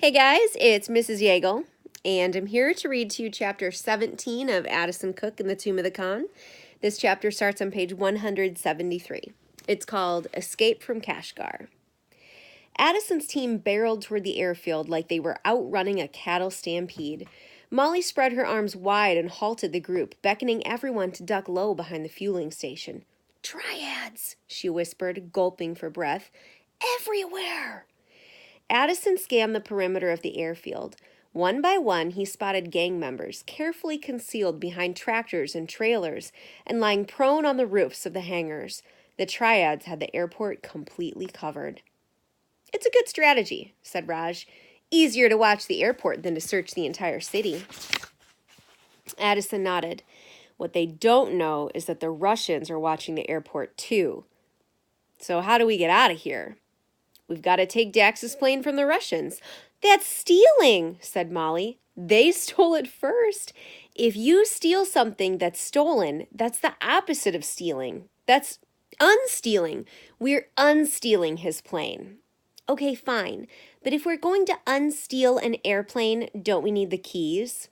Hey guys, it's Mrs. Yeagle, and I'm here to read to you chapter 17 of Addison Cooke and the Tomb of the Khan. This chapter starts on page 173. It's called Escape from Kashgar. Addison's team barreled toward the airfield like they were outrunning a cattle stampede. Molly spread her arms wide and halted the group, beckoning everyone to duck low behind the fueling station. "Triads," she whispered, gulping for breath. "Everywhere!" Addison scanned the perimeter of the airfield. One by one, he spotted gang members, carefully concealed behind tractors and trailers and lying prone on the roofs of the hangars. The Triads had the airport completely covered. "It's a good strategy," said Raj. "Easier to watch the airport than to search the entire city." Addison nodded. "What they don't know is that the Russians are watching the airport too. So how do we get out of here?" "We've got to take Dax's plane from the Russians." "That's stealing," said Molly. "They stole it first. If you steal something that's stolen, that's the opposite of stealing. That's unstealing. We're unstealing his plane." "Okay, fine. But if we're going to unsteal an airplane, don't we need the keys?"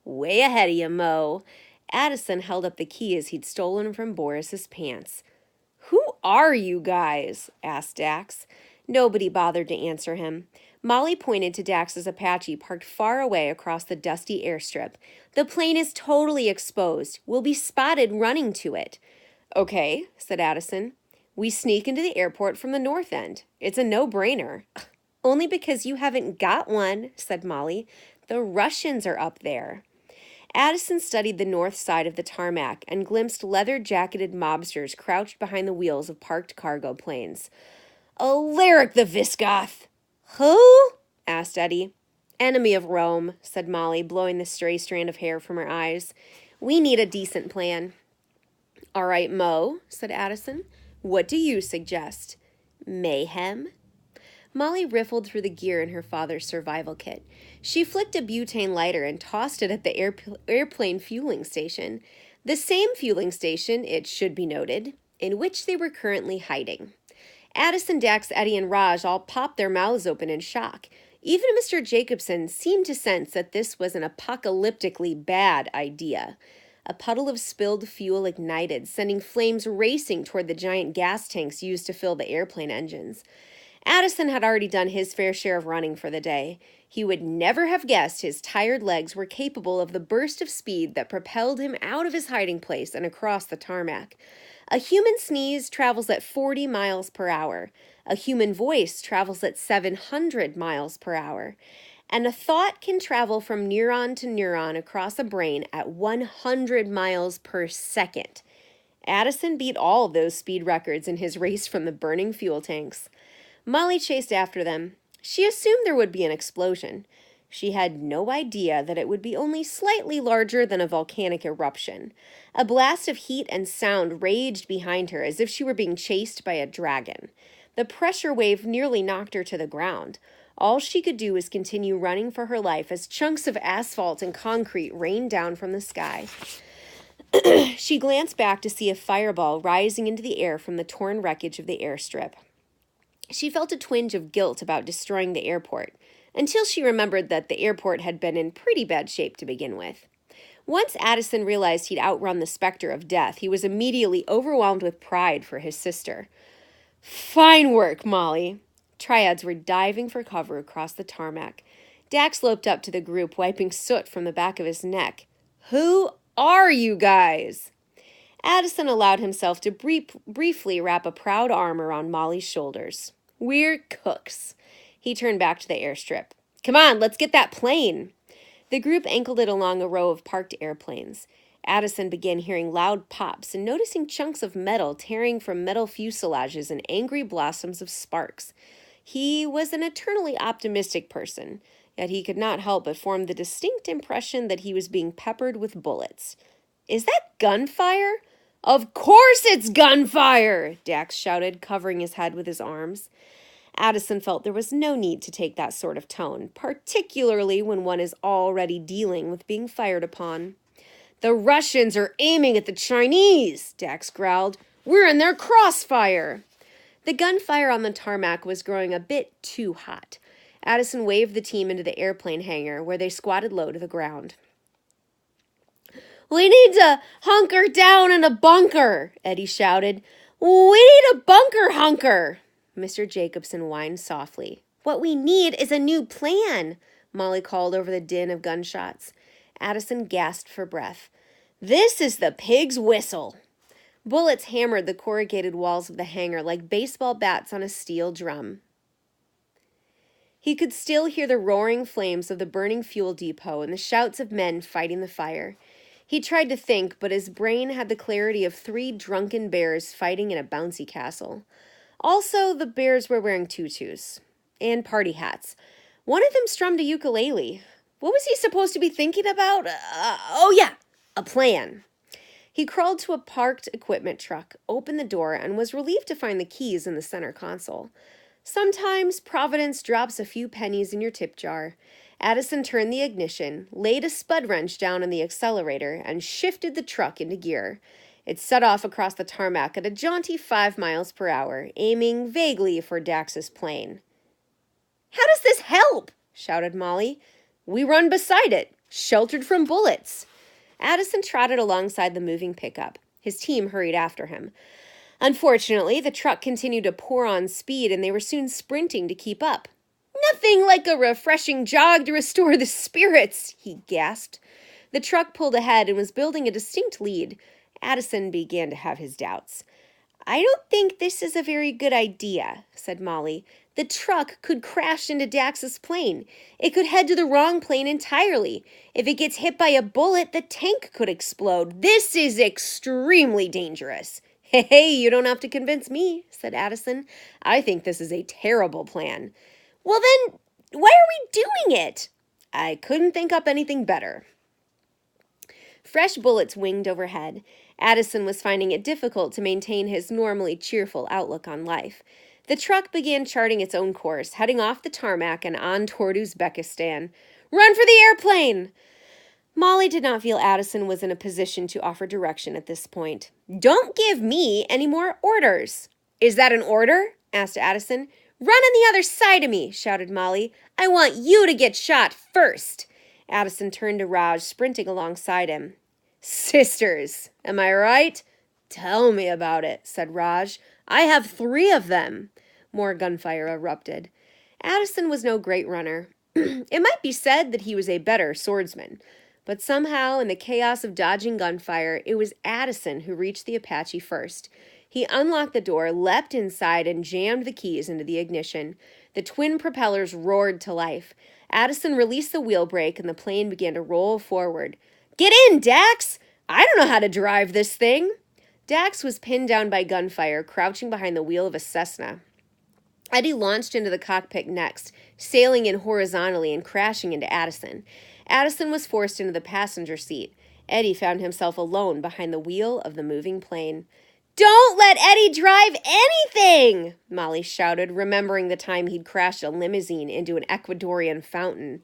"Way ahead of you, Mo." Addison held up the keys he'd stolen from Boris's pants. "Who are you guys?" asked Dax. Nobody bothered to answer him. Molly pointed to Dax's Apache parked far away across the dusty airstrip. "The plane is totally exposed. We'll be spotted running to it." "Okay," said Addison. "We sneak into the airport from the north end. It's a no-brainer." "Only because you haven't got one," said Molly. "The Russians are up there." Addison studied the north side of the tarmac and glimpsed leather-jacketed mobsters crouched behind the wheels of parked cargo planes. "Alaric the Visgoth!" "Who?" asked Eddie. "Enemy of Rome," said Molly, blowing the stray strand of hair from her eyes. "We need a decent plan." "All right, Mo," said Addison. "What do you suggest?" "Mayhem?" Molly riffled through the gear in her father's survival kit. She flicked a butane lighter and tossed it at the airplane fueling station. The same fueling station, it should be noted, in which they were currently hiding. Addison, Dax, Eddie, and Raj all popped their mouths open in shock. Even Mr. Jacobson seemed to sense that this was an apocalyptically bad idea. A puddle of spilled fuel ignited, sending flames racing toward the giant gas tanks used to fill the airplane engines. Addison had already done his fair share of running for the day. He would never have guessed his tired legs were capable of the burst of speed that propelled him out of his hiding place and across the tarmac. A human sneeze travels at 40 miles per hour. A human voice travels at 700 miles per hour. And a thought can travel from neuron to neuron across a brain at 100 miles per second. Addison beat all of those speed records in his race from the burning fuel tanks. Molly chased after them. She assumed there would be an explosion. She had no idea that it would be only slightly larger than a volcanic eruption. A blast of heat and sound raged behind her as if she were being chased by a dragon. The pressure wave nearly knocked her to the ground. All she could do was continue running for her life as chunks of asphalt and concrete rained down from the sky. She glanced back to see a fireball rising into the air from the torn wreckage of the airstrip. She felt a twinge of guilt about destroying the airport, until she remembered that the airport had been in pretty bad shape to begin with. Once Addison realized he'd outrun the specter of death, he was immediately overwhelmed with pride for his sister. "Fine work, Molly." Triads were diving for cover across the tarmac. Dax loped up to the group, wiping soot from the back of his neck. "Who are you guys?" Addison allowed himself to briefly wrap a proud arm around Molly's shoulders. "We're cooks." He turned back to the airstrip. "Come on, let's get that plane." The group ankled it along a row of parked airplanes. Addison began hearing loud pops and noticing chunks of metal tearing from metal fuselages and angry blossoms of sparks. He was an eternally optimistic person, yet he could not help but form the distinct impression that he was being peppered with bullets. "Is that gunfire?" "Of course it's gunfire!" Dax shouted, covering his head with his arms. Addison felt there was no need to take that sort of tone, particularly when one is already dealing with being fired upon. "The Russians are aiming at the Chinese," Dax growled. "We're in their crossfire." The gunfire on the tarmac was growing a bit too hot. Addison waved the team into the airplane hangar, where they squatted low to the ground. "We need to hunker down in a bunker," Eddie shouted. "We need a bunker hunker." Mr. Jacobson whined softly. "What we need is a new plan," Molly called over the din of gunshots. Addison gasped for breath. "This is the pig's whistle." Bullets hammered the corrugated walls of the hangar like baseball bats on a steel drum. He could still hear the roaring flames of the burning fuel depot and the shouts of men fighting the fire. He tried to think, but his brain had the clarity of 3 drunken bears fighting in a bouncy castle. Also, the bears were wearing tutus and party hats. One of them strummed a ukulele. What was he supposed to be thinking about? A plan. He crawled to a parked equipment truck, opened the door, and was relieved to find the keys in the center console. Sometimes Providence drops a few pennies in your tip jar. Addison turned the ignition, laid a spud wrench down on the accelerator, and shifted the truck into gear. It set off across the tarmac at a jaunty 5 miles per hour, aiming vaguely for Dax's plane. "How does this help?" shouted Molly. "We run beside it, sheltered from bullets." Addison trotted alongside the moving pickup. His team hurried after him. Unfortunately, the truck continued to pour on speed, and they were soon sprinting to keep up. "Nothing like a refreshing jog to restore the spirits," he gasped. The truck pulled ahead and was building a distinct lead. Addison began to have his doubts. "I don't think this is a very good idea," said Molly. "The truck could crash into Dax's plane. It could head to the wrong plane entirely. If it gets hit by a bullet, the tank could explode. This is extremely dangerous." "Hey, you don't have to convince me," said Addison. "I think this is a terrible plan." "Well then, why are we doing it?" "I couldn't think up anything better." Fresh bullets winged overhead. Addison was finding it difficult to maintain his normally cheerful outlook on life. The truck began charting its own course, heading off the tarmac and on toward Uzbekistan. "Run for the airplane!" Molly did not feel Addison was in a position to offer direction at this point. "Don't give me any more orders." "Is that an order?" asked Addison. "Run on the other side of me," shouted Molly. "I want you to get shot first." Addison turned to Raj, sprinting alongside him. "Sisters, am I right?" "Tell me about it," said Raj. "I have 3 of them." More gunfire erupted. Addison was no great runner. It might be said that he was a better swordsman. But somehow, in the chaos of dodging gunfire, it was Addison who reached the Apache first. He unlocked the door, leapt inside, and jammed the keys into the ignition. The twin propellers roared to life. Addison released the wheel brake, and the plane began to roll forward. "Get in, Dax! I don't know how to drive this thing." Dax was pinned down by gunfire, crouching behind the wheel of a Cessna. Eddie launched into the cockpit next, sailing in horizontally and crashing into Addison. Addison was forced into the passenger seat. Eddie found himself alone behind the wheel of the moving plane. "Don't let Eddie drive anything!" Molly shouted, remembering the time he'd crashed a limousine into an Ecuadorian fountain.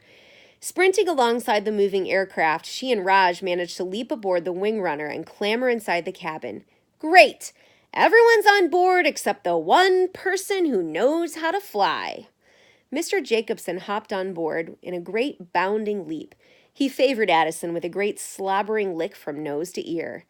Sprinting alongside the moving aircraft, she and Raj managed to leap aboard the wing runner and clamber inside the cabin. "Great! Everyone's on board except the one person who knows how to fly." Mr. Jacobson hopped on board in a great bounding leap. He favored Addison with a great slobbering lick from nose to ear.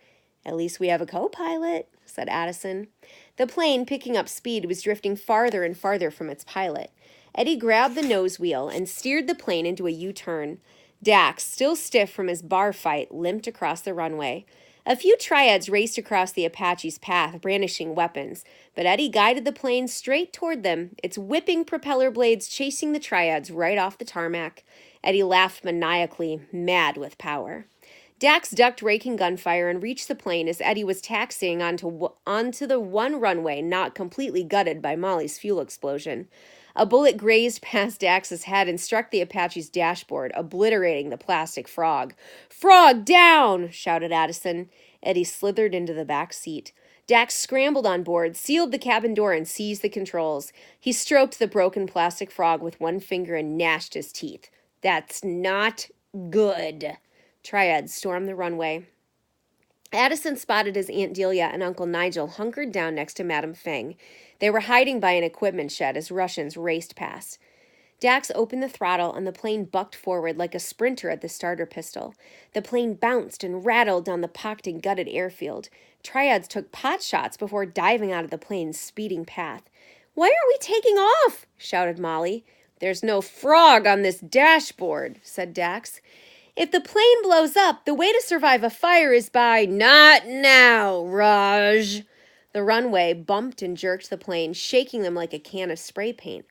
"At least we have a co-pilot," said Addison. The plane, picking up speed, was drifting farther and farther from its pilot. Eddie grabbed the nose wheel and steered the plane into a U-turn. Dax, still stiff from his bar fight, limped across the runway. A few triads raced across the Apache's path, brandishing weapons, but Eddie guided the plane straight toward them, its whipping propeller blades chasing the triads right off the tarmac. Eddie laughed maniacally, mad with power. Dax ducked raking gunfire and reached the plane as Eddie was taxiing onto the one runway not completely gutted by Molly's fuel explosion. A bullet grazed past Dax's head and struck the Apache's dashboard, obliterating the plastic frog. "Frog down!" shouted Addison. Eddie slithered into the back seat. Dax scrambled on board, sealed the cabin door, and seized the controls. He stroked the broken plastic frog with one finger and gnashed his teeth. "That's not good." Triads stormed the runway. Addison spotted his Aunt Delia and Uncle Nigel hunkered down next to Madame Feng. They were hiding by an equipment shed as Russians raced past. Dax opened the throttle and the plane bucked forward like a sprinter at the starter pistol. The plane bounced and rattled down the pocked and gutted airfield. Triads took pot shots before diving out of the plane's speeding path. "Why aren't we taking off?" shouted Molly. "There's no frog on this dashboard," said Dax. "If the plane blows up, the way to survive a fire is by—" "Not now, Raj." The runway bumped and jerked the plane, shaking them like a can of spray paint.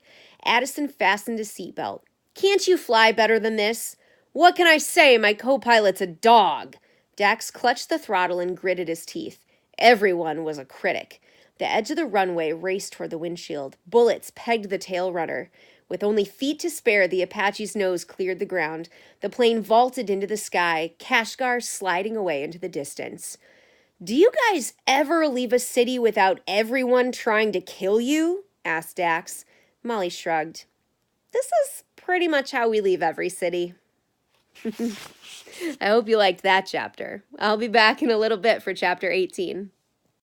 Addison fastened his seatbelt. "Can't you fly better than this?" "What can I say? My co-pilot's a dog." Dax clutched the throttle and gritted his teeth. Everyone was a critic. The edge of the runway raced toward the windshield. Bullets pegged the tail rudder. With only feet to spare, the Apache's nose cleared the ground. The plane vaulted into the sky, Kashgar sliding away into the distance. "Do you guys ever leave a city without everyone trying to kill you?" asked Dax. Molly shrugged. "This is pretty much how we leave every city." I hope you liked that chapter. I'll be back in a little bit for chapter 18.